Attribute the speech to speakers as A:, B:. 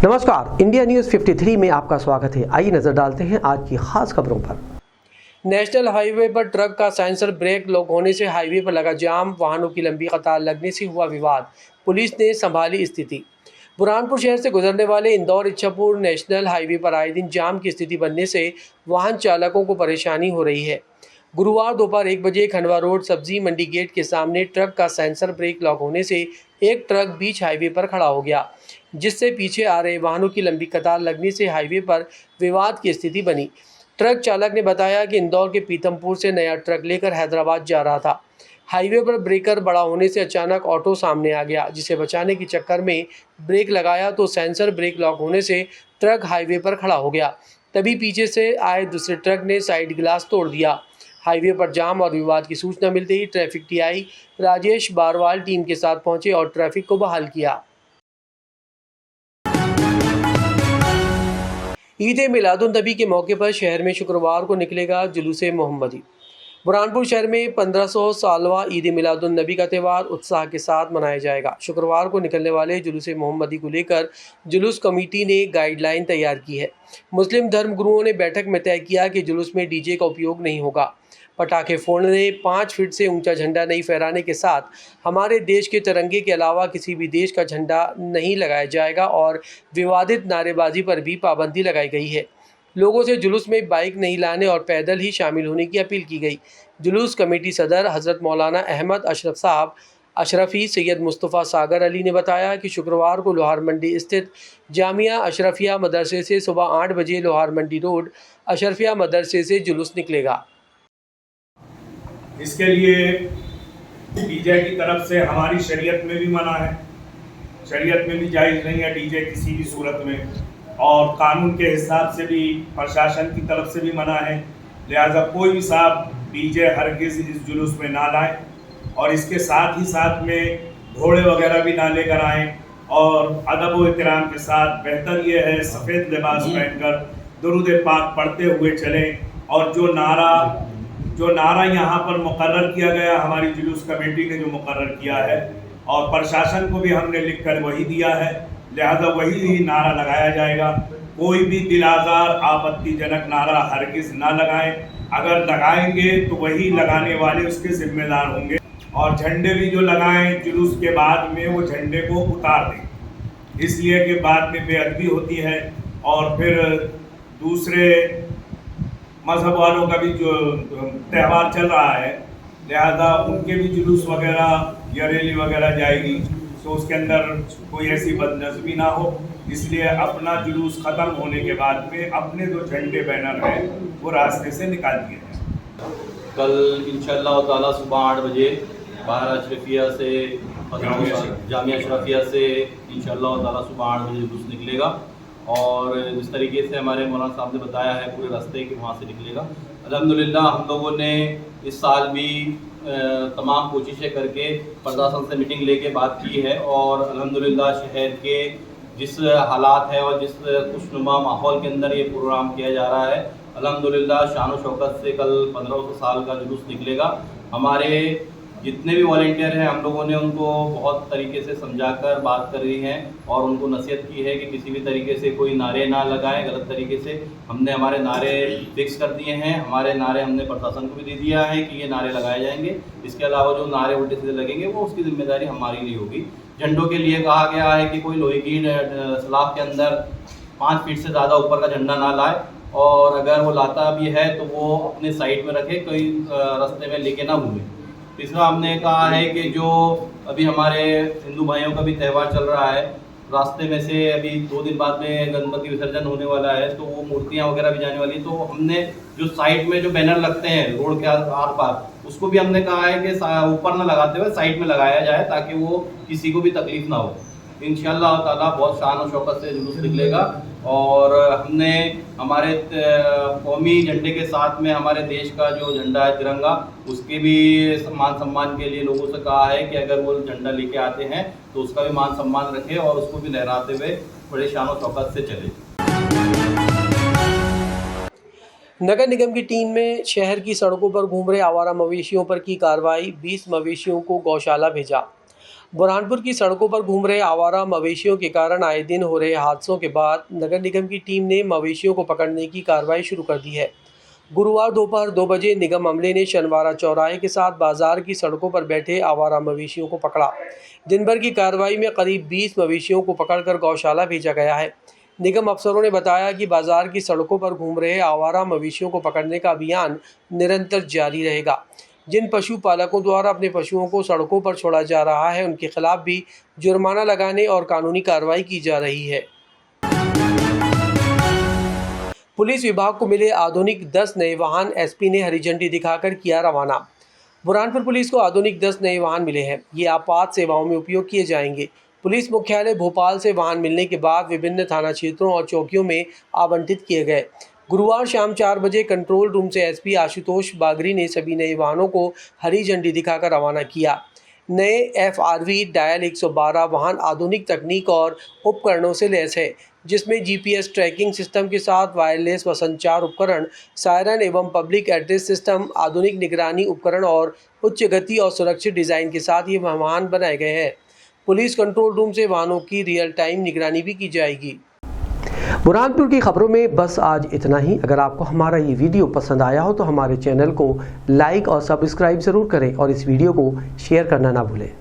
A: नमस्कार, India news 53 में आपका स्वागत है। आइए नजर डालते हैं आज की खास खबरों पर। नेशनल हाईवे पर ट्रक का सेंसर ब्रेक लॉक होने से हाईवे पर लगा जाम, वाहनों की लंबी कतार लगने से हुआ विवाद। पुलिस ने संभाली स्थिति। बुरहानपुर शहर से गुजरने वाले इंदौर इच्छापुर नेशनल हाईवे पर आए दिन जाम की स्थिति बनने से वाहन चालकों को परेशानी हो रही है। गुरुवार दोपहर 1 बजे खंडवा रोड सब्जी मंडी गेट के सामने ट्रक का सेंसर ब्रेक लॉक होने से एक ट्रक बीच हाईवे पर खड़ा हो गया, जिससे पीछे आ रहे वाहनों की लंबी कतार लगने से हाईवे पर विवाद की स्थिति बनी। ट्रक चालक ने बताया कि इंदौर के पीतमपुर से नया ट्रक लेकर हैदराबाद जा रहा था। हाईवे पर ब्रेकर बड़ा होने से अचानक ऑटो सामने आ गया, जिसे बचाने के चक्कर में ब्रेक लगाया तो सेंसर ब्रेक लॉक होने से ट्रक हाईवे पर खड़ा हो गया। तभी पीछे से आए दूसरे ट्रक ने साइड ग्लास तोड़ दिया। हाईवे पर जाम और विवाद की सूचना मिलते ही traffic TI Rajesh Barwal team के साथ पहुंचे और ट्रैफिक को बहाल किया। ईद-ए-मिलादुन्नबी के मौके पर शहर में शुक्रवार को निकलेगा जुलूस-ए मोहम्मदी। बुरहानपुर शहर में 1500 सालवा ईद-ए-मिलादुन्नबी का त्यौहार उत्साह के साथ मनाया जाएगा। शुक्रवार को निकलने वाले जुलूस-ए मोहम्मदी को लेकर जुलूस कमेटी ने गाइडलाइन तैयार की है। मुस्लिम धर्मगुरुओं ने बैठक में तय किया कि जुलूस में डीजे का उपयोग नहीं होगा। पटाखे फोड़ने, 5 फीट से ऊंचा झंडा नहीं फहराने के साथ हमारे देश के तिरंगे के अलावा किसी भी देश का झंडा नहीं लगाया जाएगा और विवादित नारेबाजी पर भी पाबंदी लगाई गई है। लोगों से जुलूस में बाइक नहीं लाने और पैदल ही शामिल होने की अपील की गई। जुलूस कमेटी सदर हज़रत मौलाना अहमद अशरफ साहब अशरफी सैयद मुस्तफ़ा सागर अली ने बताया कि शुक्रवार को लोहार मंडी स्थित जामिया अशरफिया मदरसे से सुबह 8 बजे लोहार मंडी रोड अशरफिया मदरसे से जुलूस निकलेगा।
B: इसके लिए डीजे की तरफ से हमारी शरीयत में भी मना है, शरीयत में भी जायज़ नहीं है डीजे किसी भी सूरत में, और कानून के हिसाब से भी प्रशासन की तरफ से भी मना है। लिहाजा कोई भी साहब डीजे हरगिज़ इस जुलूस में ना लाएं और इसके साथ ही साथ में घोड़े वगैरह भी ना लेकर आएँ और अदब व एहतराम के साथ बेहतर ये है सफ़ेद लिबास पहनकर दुरूद पाक पढ़ते हुए चलें। और जो नारा यहाँ पर मुकर्रर किया गया, हमारी जुलूस कमेटी ने जो मुकर्रर किया है और प्रशासन को भी हमने लिखकर वही दिया है, लिहाजा वही ही नारा लगाया जाएगा। कोई भी दिलाजार आपत्तिजनक नारा हरगिज़ ना लगाएं। अगर लगाएंगे तो वही लगाने वाले उसके जिम्मेदार होंगे। और झंडे भी जो लगाएं जुलूस के बाद में वो झंडे को उतार दें, इसलिए कि बाद में बेअदबी होती है और फिर दूसरे मज़हब वालों का भी जो त्यौहार चल रहा है, लिहाजा उनके भी जुलूस वगैरह या रैली वगैरह जाएगी तो उसके अंदर कोई ऐसी बदनज़मी ना हो। इसलिए अपना जुलूस ख़त्म होने के बाद में अपने जो झंडे बैनर हैं वो रास्ते से निकाल दिए हैं।
C: कल इंशाअल्लाह ताला सुबह 8 बजे बाहर अशरफिया से जामिया अशरफिया से इंशाअल्लाह ताला सुबह 8 बजे जुलूस निकलेगा और जिस तरीके से हमारे मौलाना साहब ने बताया है पूरे रास्ते के वहाँ से निकलेगा। अल्हम्दुलिल्लाह हम लोगों ने इस साल भी तमाम कोशिशें करके प्रशासन से मीटिंग लेके बात की है और अल्हम्दुलिल्लाह शहर के जिस हालात है और जिस खुशनुमा माहौल के अंदर ये प्रोग्राम किया जा रहा है, अल्हम्दुलिल्लाह शान व शौकत से कल 1500 साल का जुलूस निकलेगा। हमारे जितने भी वॉलंटियर हैं हम लोगों ने उनको बहुत तरीके से समझाकर बात कर रही हैं और उनको नसीहत की है कि किसी भी तरीके से कोई नारे ना लगाएं गलत तरीके से। हमने हमारे नारे फिक्स कर दिए हैं, हमारे नारे हमने प्रशासन को भी दे दिया है कि ये नारे लगाए जाएंगे। इसके अलावा जो नारे उल्टे सीधे लगेंगे वो उसकी जिम्मेदारी हमारी नहीं होगी। झंडों के लिए कहा गया है कि कोई लोहे की सलाख के अंदर 5 फीट से ज़्यादा ऊपर का झंडा ना लाए और अगर वो लाता भी है तो वो अपने साइड में रखे, कोई रास्ते में लेके ना घूमे। तीसरा हमने कहा है कि जो अभी हमारे हिंदू भाइयों का भी त्यौहार चल रहा है, रास्ते में से अभी 2 दिन बाद में गणपति विसर्जन होने वाला है तो वो मूर्तियाँ वगैरह भी जाने वाली है, तो हमने जो साइड में जो बैनर लगते हैं रोड के आर पार उसको भी हमने कहा है कि ऊपर ना लगाते हुए साइड में लगाया जाए ताकि वो किसी को भी तकलीफ ना हो। इंशाअल्लाह ताला बहुत शान और शौकत से जुलूस निकलेगा और हमने हमारे कौमी झंडे के साथ में हमारे देश का जो झंडा है तिरंगा, उसके भी मान सम्मान के लिए लोगों से कहा है कि अगर वो झंडा लेके आते हैं तो उसका भी मान सम्मान रखें और उसको भी लहराते हुए बड़े शान और शौकत से चले।
A: नगर निगम की टीम में शहर की सड़कों पर घूम रहे आवारा मवेशियों पर की कार्रवाई, 20 मवेशियों को गौशाला भेजा। बुरहानपुर की सड़कों पर घूम रहे आवारा मवेशियों के कारण आए दिन हो रहे हादसों के बाद नगर निगम की टीम ने मवेशियों को पकड़ने की कार्रवाई शुरू कर दी है। गुरुवार दोपहर 2 बजे निगम अमले ने शनिवारा चौराहे के साथ बाजार की सड़कों पर बैठे आवारा मवेशियों को पकड़ा। दिन भर की कार्रवाई में करीब 20 मवेशियों को पकड़कर गौशाला भेजा गया है। निगम अफसरों ने बताया कि बाजार की सड़कों पर घूम रहे आवारा मवेशियों को पकड़ने का अभियान निरंतर जारी रहेगा। जिन पशुपालकों द्वारा अपने पशुओं को सड़कों पर छोड़ा जा रहा है, उनके खिलाफ भी जुर्माना लगाने और कानूनी कार्रवाई की जा रही है। पुलिस विभाग को मिले आधुनिक 10 नए वाहन एसपी ने हरी झंडी दिखाकर किया रवाना। बुरहानपुर पुलिस को आधुनिक 10 नए वाहन मिले हैं। ये आपात सेवाओं में उपयोग किए जाएंगे। पुलिस मुख्यालय भोपाल से वाहन मिलने के बाद विभिन्न थाना क्षेत्रों और चौकियों में आवंटित किए गए। गुरुवार शाम 4 बजे कंट्रोल रूम से एसपी आशुतोष बागरी ने सभी नए वाहनों को हरी झंडी दिखाकर रवाना किया। नए FRV डायल 112 वाहन आधुनिक तकनीक और उपकरणों से लैस है, जिसमें GPS ट्रैकिंग सिस्टम के साथ वायरलेस व संचार उपकरण, सायरन एवं पब्लिक एड्रेस सिस्टम, आधुनिक निगरानी उपकरण और उच्च गति और सुरक्षित डिज़ाइन के साथ ये वाहन बनाए गए हैं। पुलिस कंट्रोल रूम से वाहनों की रियल टाइम निगरानी भी की जाएगी। बुरहानपुर की खबरों में बस आज इतना ही। अगर आपको हमारा ये वीडियो पसंद आया हो तो हमारे चैनल को लाइक और सब्सक्राइब ज़रूर करें और इस वीडियो को शेयर करना ना भूलें।